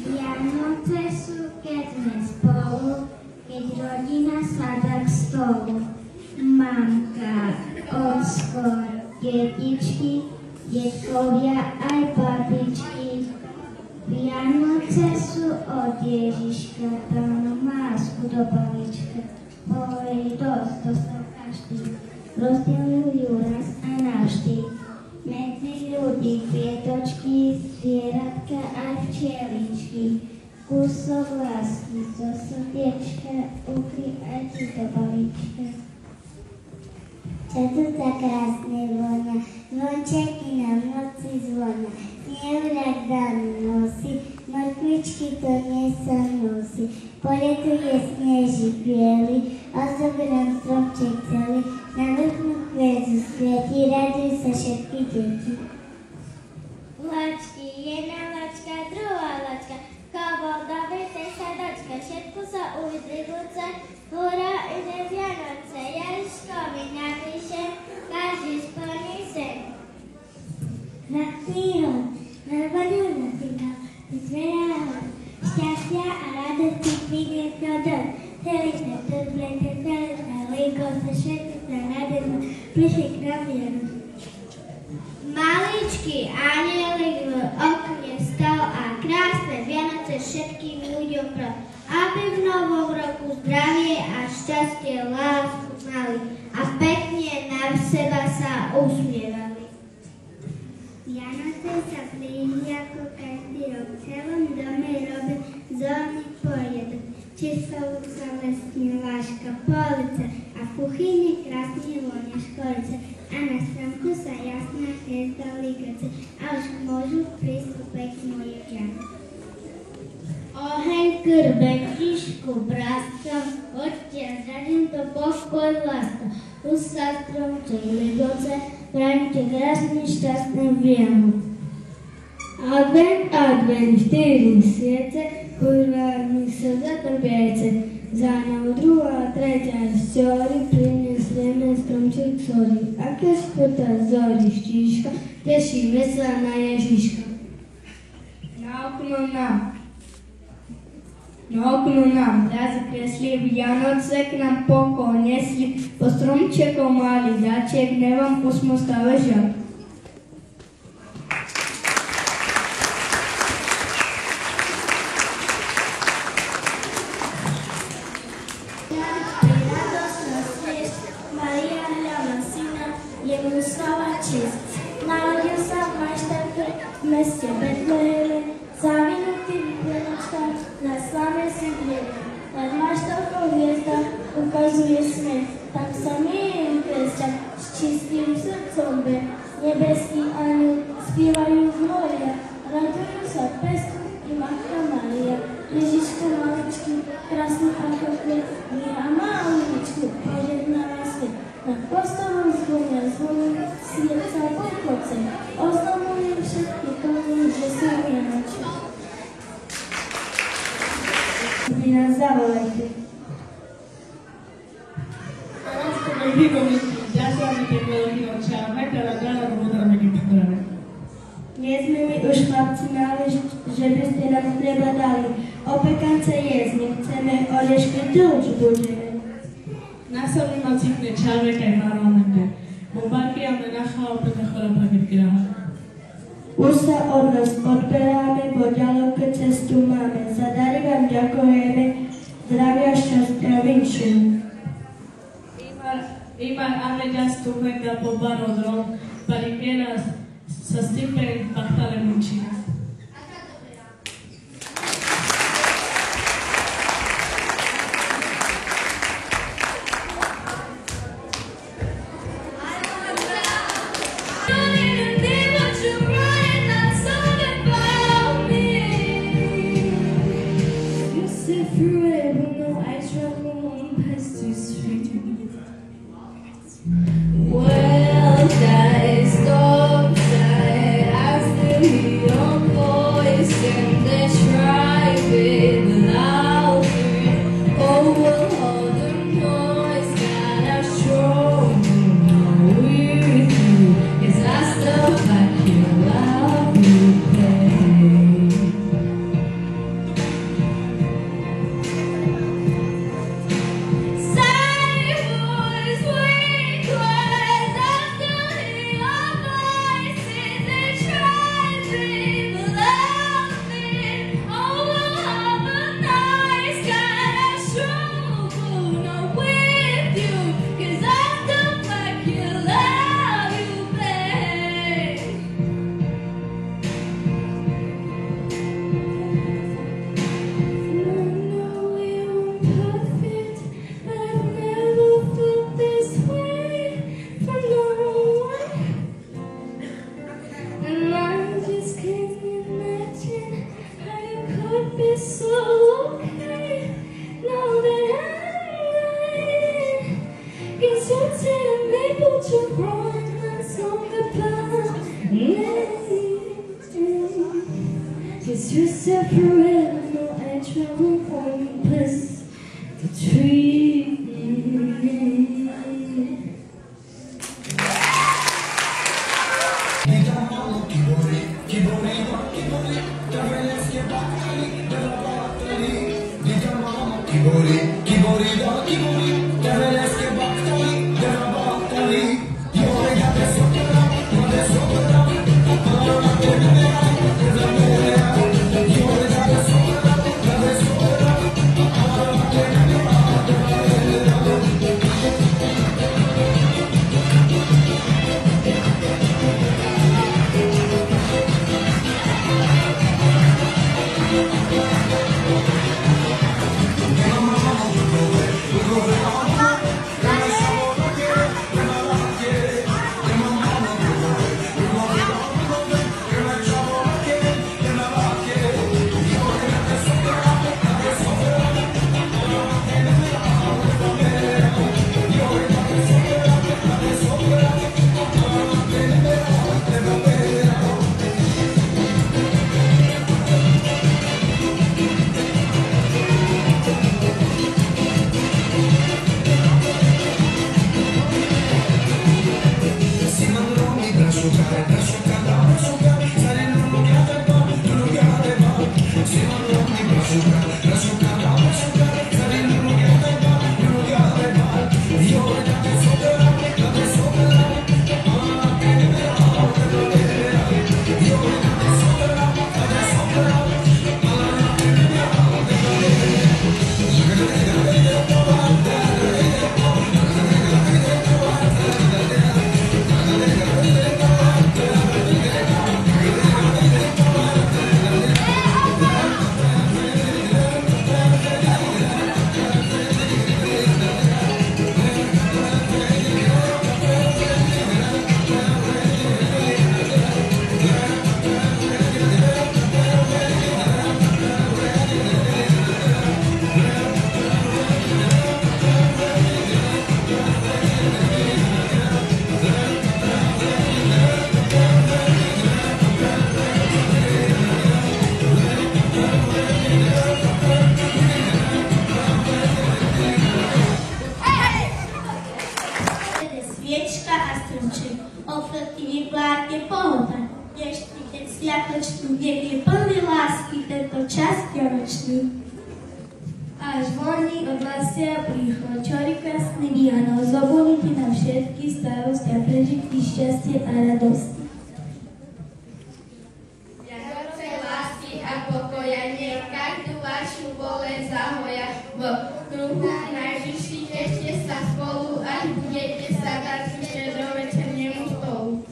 Vianoce sú, keď sme spolu, keď rodina sadá k stolu. Mamka, ocko, detičky, detkovia aj babičky. Vianoce sú od Ježiška, plnú masku do balíčka. Polejí dosť, dostal každý, rozdeľujú raz a navždy. Medzi ľudí, kvietočky, zvieratka aj včeličky. Kúsok lásky zo srdiečka, ukry aj ti do balíčka. Čo tu tak krásne vonia, zvončeky na noci zvonia. Snehurák dámy nosí, mrkvičky to nesa nosí. Poletuje snežík biely, ozoberám stromček celý. Na vrchnú hviezdu svieti, radujú sa všetky deti. Lačky, jedna lačka, druhá lačka, kobol do bytej sadačka, všetko sa uvidribúce, hurá, ide Vianoce, Ježiškovi napíše, každý splní sen. Na knihu, na vodu natýkal, vyzvedal, šťastia a radosti prinieslo dom. Celý ten turbulentný celý líko sa všetko sa radosť prišli k nám Vianoce. Maličký anielik v okne stal a krásne Vianoce všetkým ľuďom pro, aby v novom roku zdravie a šťastie, lásku mali a pekne na seba sa usmievali. Vianoce sa blíži ako každý rok, v celom dome robí zóny poriadok. Čistou sa lesne láška polica a v kuchyni krásne vonia školice a na stromku sa jasná hviezda líkace a už môžu prísť pekť moje ťahy. Oheň krbe krížku bráska, odtiaľ zradím to pokoj láska. Tu sa stromček ligoce, praňte krásne šťastné Vianoce. Advent, advent, 4 sviece, kurvárny sa zatrbiajce. Za ňou druhá, tretia šťory, prinesieme stromček sory. Aké špota zori štíška, tešíme sa na Ježiška. Na okno nám mrazy kresli, Vianoce k nám pokoj nesli, po stromčekom mali dačiek, nevam usmo stave žal. Narodil sa v maštarke v meste Betleheme, zavinutý vyplenačka na slave sídlieme. Nad maštarkou hviezda ukazuje smet, tam sa mieje hviezda s čistým srdcom be. Nebeský aniel spievajú gloria, radujú sa pesku i Matka Mária. Ježiško maličky, krásny ako kvet, míra maličku, požehnáva svet. Na postolu zvonia zvony, srdca pochodce, oznamujú všetky kozy, že sú Vianočné. Vy nás zavolajte. A nás to veľmi komičky, ďakujeme tie veľký oči a majte rád ráno budeme pripravené. Nie sme mi už chlapci náležiť, že by ste nám chleba dali. Opekance jesť nechceme, orešky tu už budeme. Nasadli ma cipne čarvek aj parlamente. Bombárky a menacha opäť chora paketky ráha. Už sa od nás odberáme, bo ďaleko cestu máme. Za dary vám ďakujeme, zdravia, šťastia, vinšujem. Imar Ahmeďa stúpek da pobaro dron, parikeras sa stipen pachtale munčina. Well, that is so sad. I still hear so okay. Now that I'm dying, guess you're telling me but you're wrong. That's on the path. Guess you're separate. No, I travel home past the tree. Až voľný odlasia príchod, čori krásny Vianov, zobudnutý na všetky starosti a prežitý šťastie a radosti. Vianoce lásky a pokoja, nech každú vašu bolesť zahoja. V kruhu najbližších ešte sa spolu, až budete sadať k štedrovečernému stolu.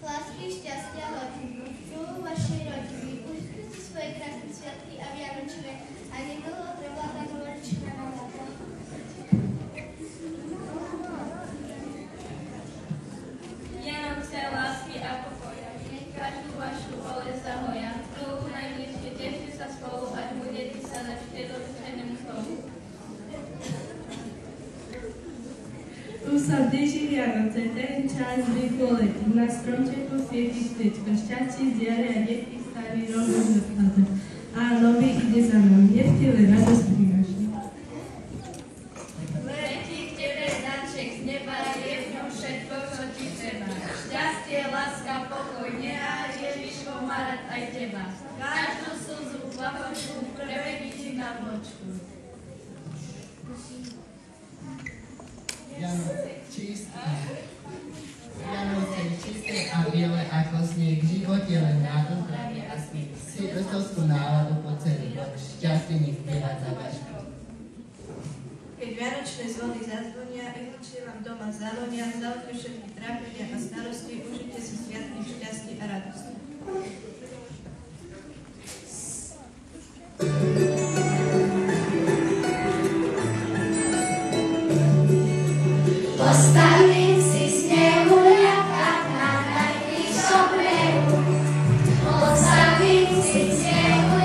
Lásky, šťastia, hodinu, v kruhu vašej rodiny, užite si svoje krásne sviatky a vianočné a nedlho prevláda novoročná nálada. Vianoce lásky a pokoja, nech každú vašu bolesť zahoja. V kruhu najbližšie tešte sa spolu, až budete sadať k štedrovečernému stolu. Tu sa blíži Vianoce, ten čas rýchlo letí. Na stromčeku svieti sviečka, šťastie zjare a detky starý rok rozhľadá. A nový ide za nami, nech ti len radosť prináša. Letí k tebe danček z neba, je v ňom všetko, čo ti treba. Šťastie, láska, pokoj, nehaj Ježiško má rád aj teba. Každú slzu, plachočku, prevedi ti na vločku. Vianoce čisté a biele ako snieh, v živote len nádor, zdravie a smiech. Silvestrovskú náladu po celý rok, šťastie nech spieva za vašku. Keď vianočné zvony zazvonia, emočne vám doma zavonia, zahodne všetky trápenia a starosti, užite si sviatky v šťastí a radosti. Postavím si snehuliaka na najbližšom brehu. Postavím si snehuliaka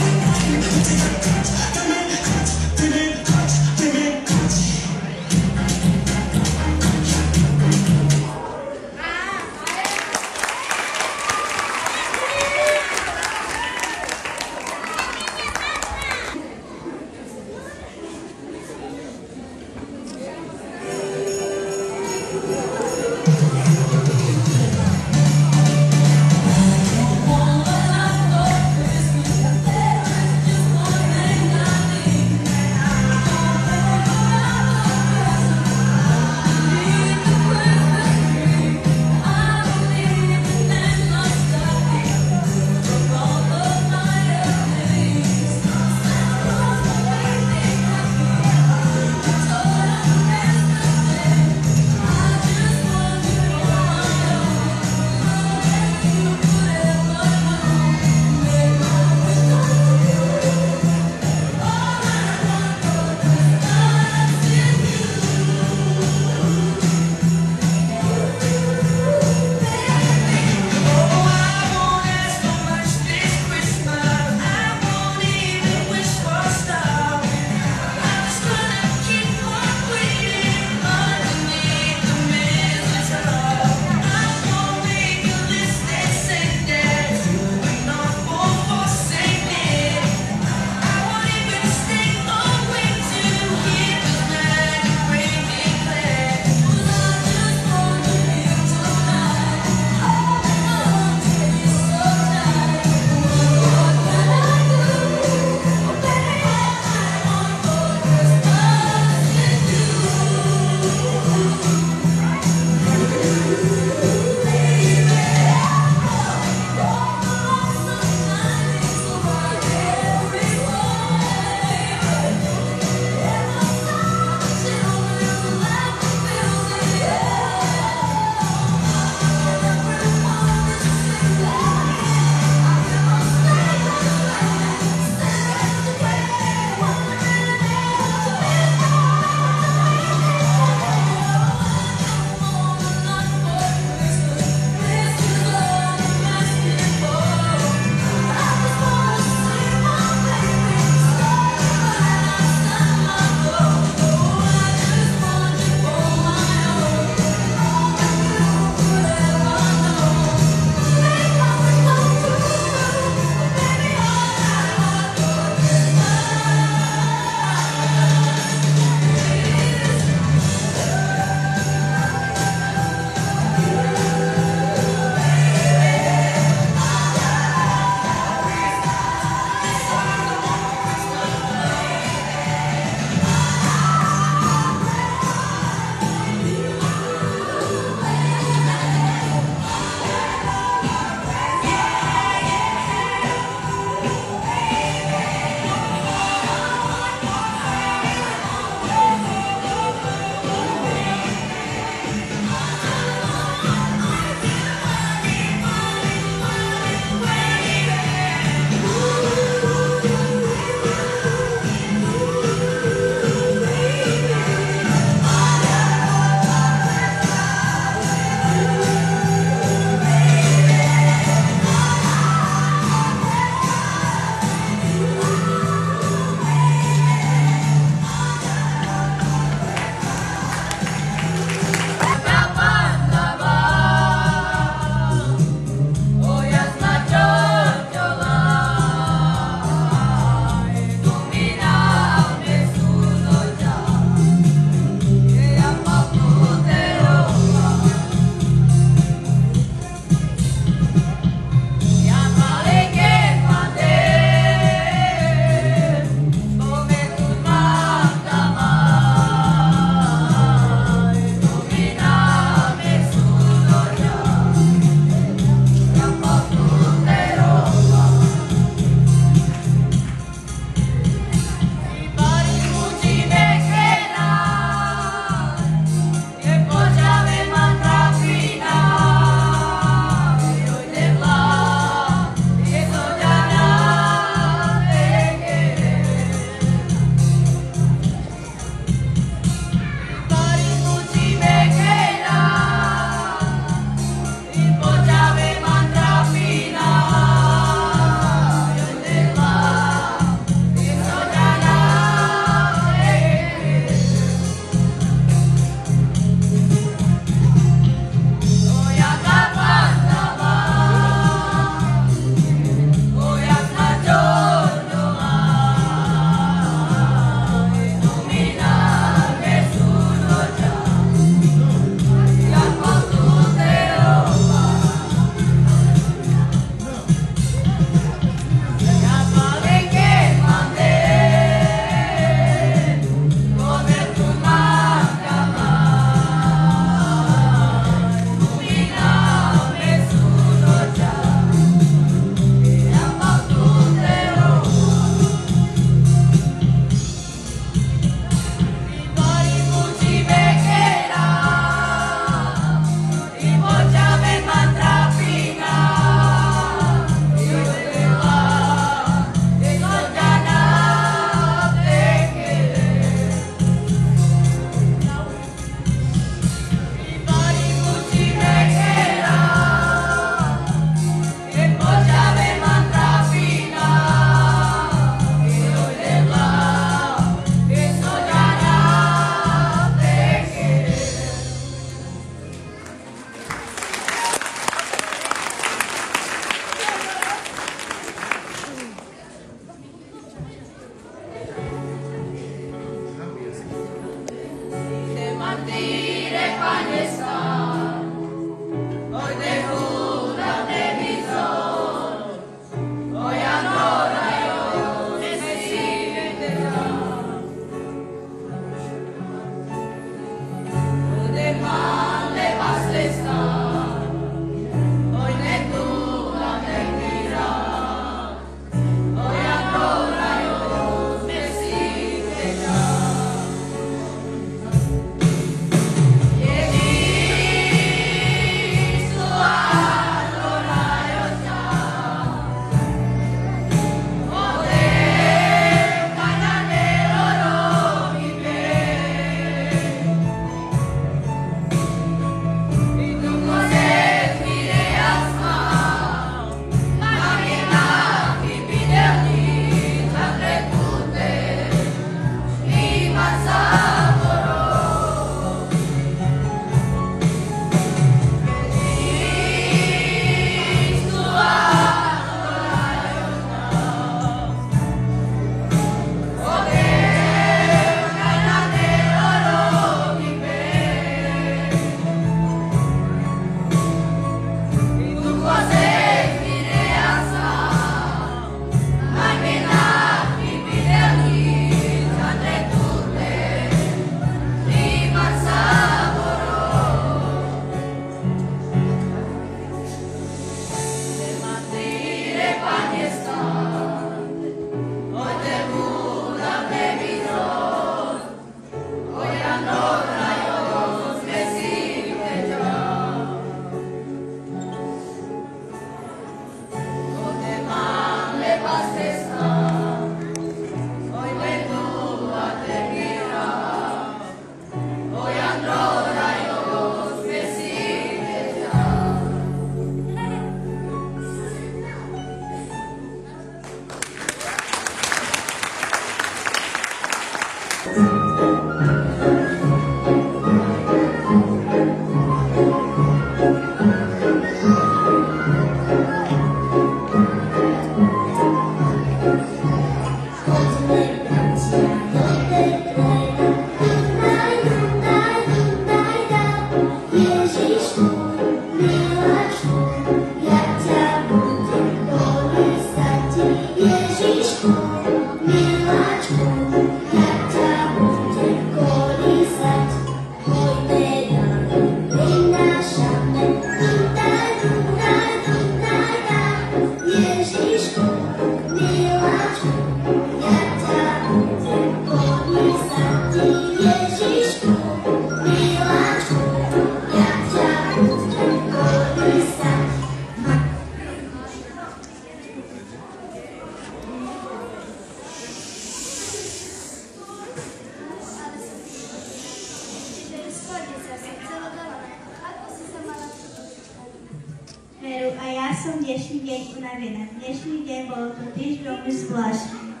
som dnešný deň unavená. Dnešný deň bolo to tiež veľmi zvláštne.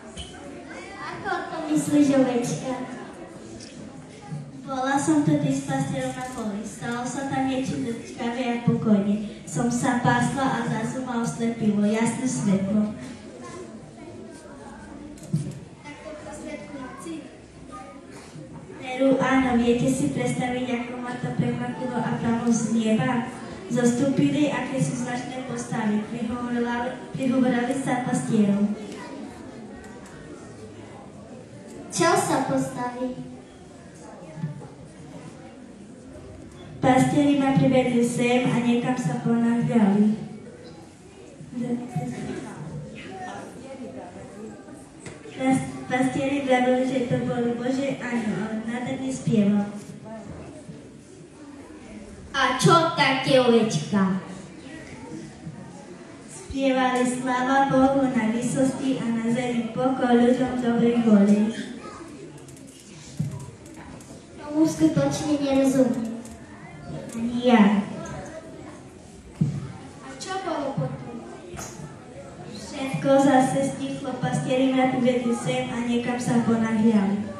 Ako to myslíš, ovečka? Bola som tedy s pastierom na poli. Stalo sa tam niečo dočkavé a pokojne. Som sa pásla a zrazu ma oslepilo jasné svetlo. Tak to prostredku noci? Veru, áno, viete si predstaviť, ako ma to prekvapilo a priamo z neba? Zostúpili akési značné postavy, prihovorali sa pastierov. Čo sa postaví? Pastieri ma privedli sem a niekam sa ponáhľali. Pastieri vravili, že to boli Božie anjel, ale nádherný spieval. A čo také, ovečka? Spievali sláva Bohu na výsosti a na zemi pokoj ľuďom dobrej vôle. Tomu skutočne nerozumiem. Ani ja. A čo bolo potom? Všetko zase stichlo, pastieri ma privedli sem a niekam sa ponáhľali.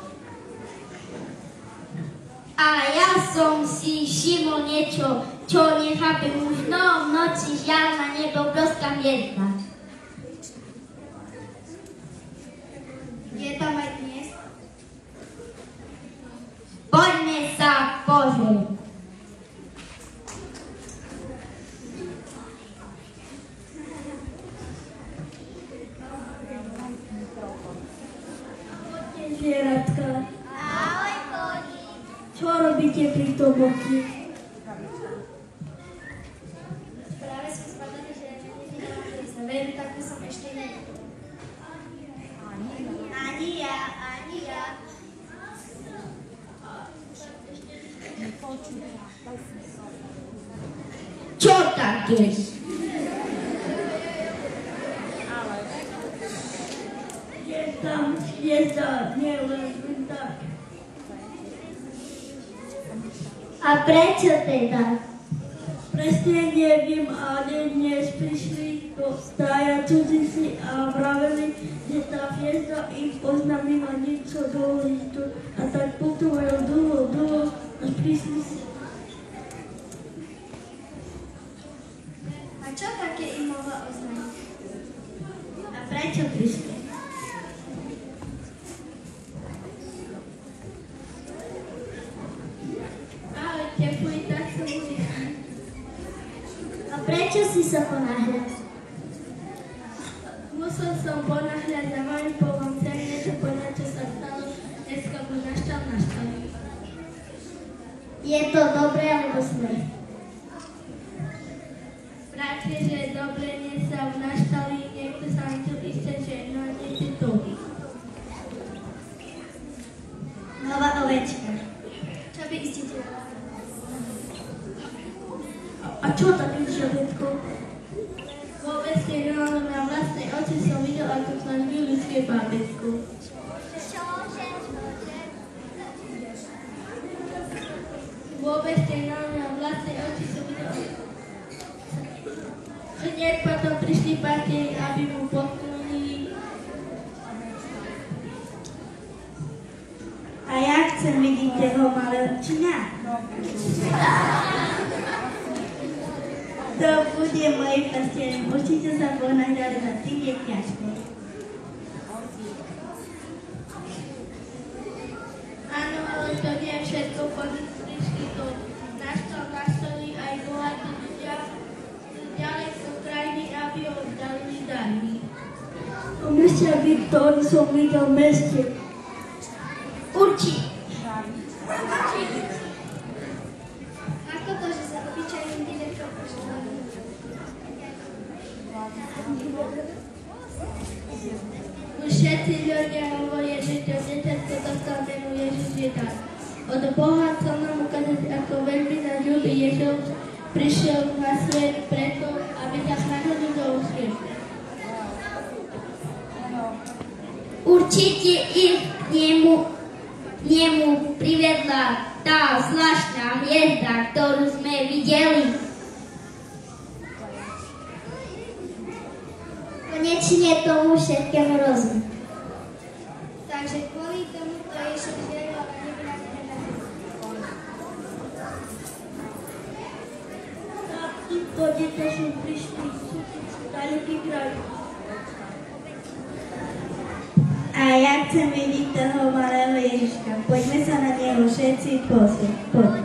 A ja som si všimol niečo, čo nechápem už v noci žiaľ na nebo obrovská hviezda. Je tam aj dnes? Poďme sa Božej. Zvieratka, Ahoj, koni. čo robíte pri tom boky? Práve som spadala, že nevidela sa. Veru, takú som ešte nevidela. Ani ja. Čo také? Je tam hviezda, nie len tak. A prečo teda? Presne neviem, ale dnes prišli do stája cudzici a vraveli, že tá hviezda im oznámila niečo dôležité a tak putovajú dlho, až prišli si. A čo také im mohla oznámiť? A prečo prišli? Ale tepuj, tak som ulichli. A prečo si sa ponáhľal? Musel som ponáhľať za vami, po vám chcem niečo povedať, čo sa stalo dneska, bo naštal. Je to dobré alebo zlé? Práve, že dobre nie sa naštali, niekto sa mi tu isté, že no nie si tu. Nová ovečka. Čo by istíte? A čo také žabetko? Vôbec ráno na vlastné oči som videl, ako tlačí ľudské bábätko. Vôbec ráno na vlastné oči som videl, že hneď potom prišli partieri, aby mu poklonili. A ja chcem vidieť toho malého čina. To bude moje pastiere. Určite sa ponáhľali za tým jekňačkom. Áno, ale to nie všetko, prišli to naštali aj bohatí ľudia ďalej z krajiny, aby oddali dary. To musia byť to, oni som videl v meste. Určite. Ako to, že sa obyčajným direktom poštovali? Už všetci ľudia hovoria, že to dieťatko dostal meno Ježiš je dar. Od Boha chcel nám ukázať, ako veľmi nás ľúbi Ježiš, prišiel na svet preto, aby zachránil ľudov svet. Určite ich k nemu privedla tá zvláštna hviezda, ktorú sme videli. Konečne tomu všetkému rozumiem. Takže kvôli tomu to Ježiš vieril a nebyla Tak týmto dieťa sú prišli sútici ďaleký kraj. A ja chcem vidieť toho malého Ježiška. Poďme sa na neho všetci pozrieť. Poďme.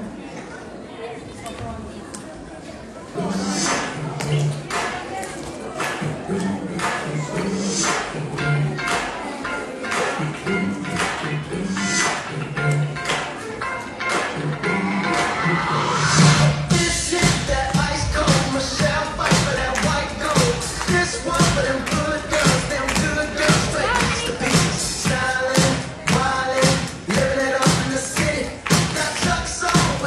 Living it up in the city, got trucks on.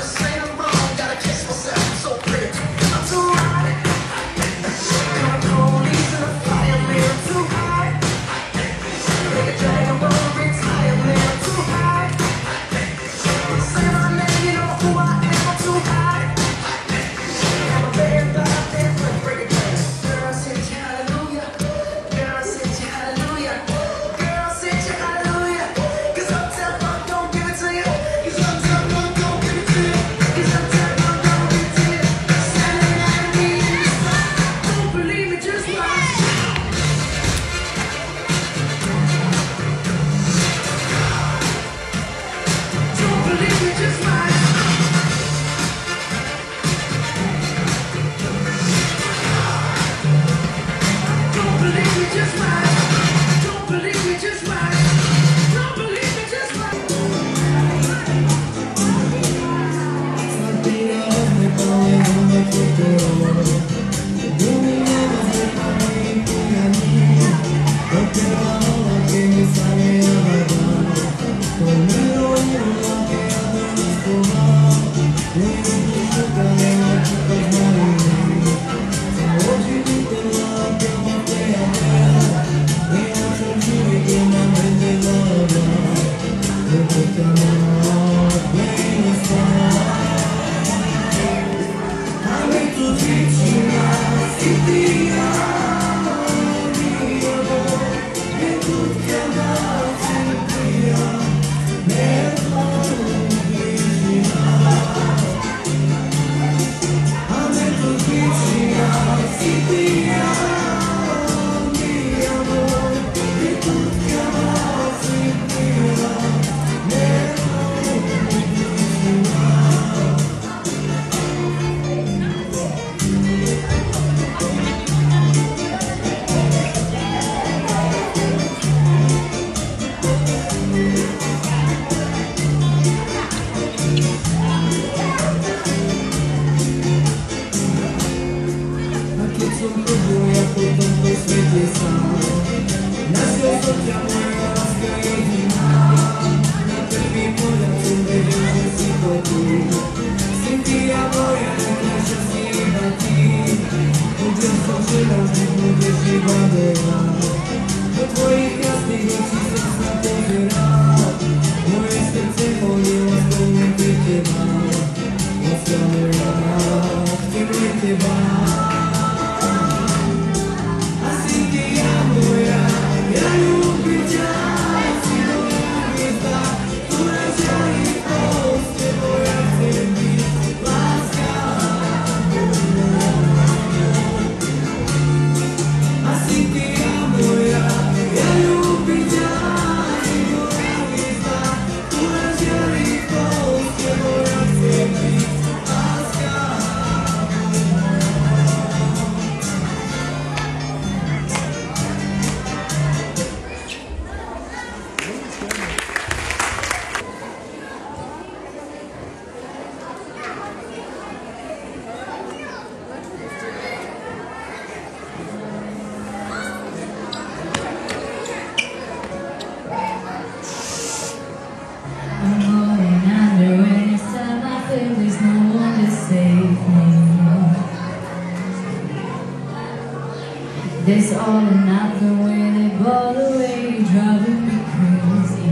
This all or nothing when they ball away, driving me crazy.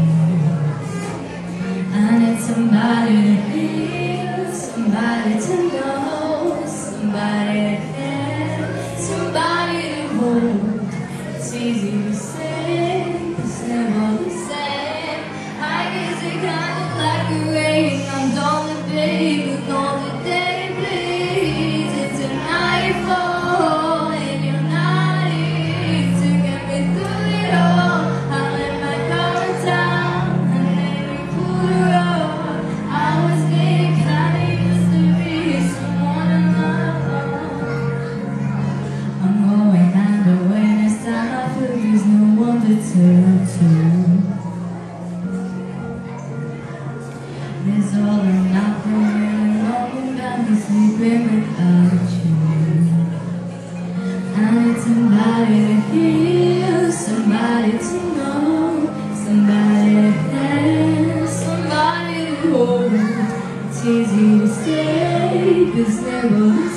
I need somebody to hear, somebody to know, somebody to care, somebody to hold. It's easy to say, it's never the same. I guess it kind of like the rain. I'm done with baby, with all the day bleeds. It's a nightfall and you're not here to get me through it all. I let my car down and then we pulled her up. I was getting kinda used to be someone in love. I'm going under when it's time. I feel there's no one to turn to. It's all or nothing when I'm got me sleeping without you. I need somebody to hear, somebody to know, somebody to have, somebody to hold. It's easy to say, 'cause never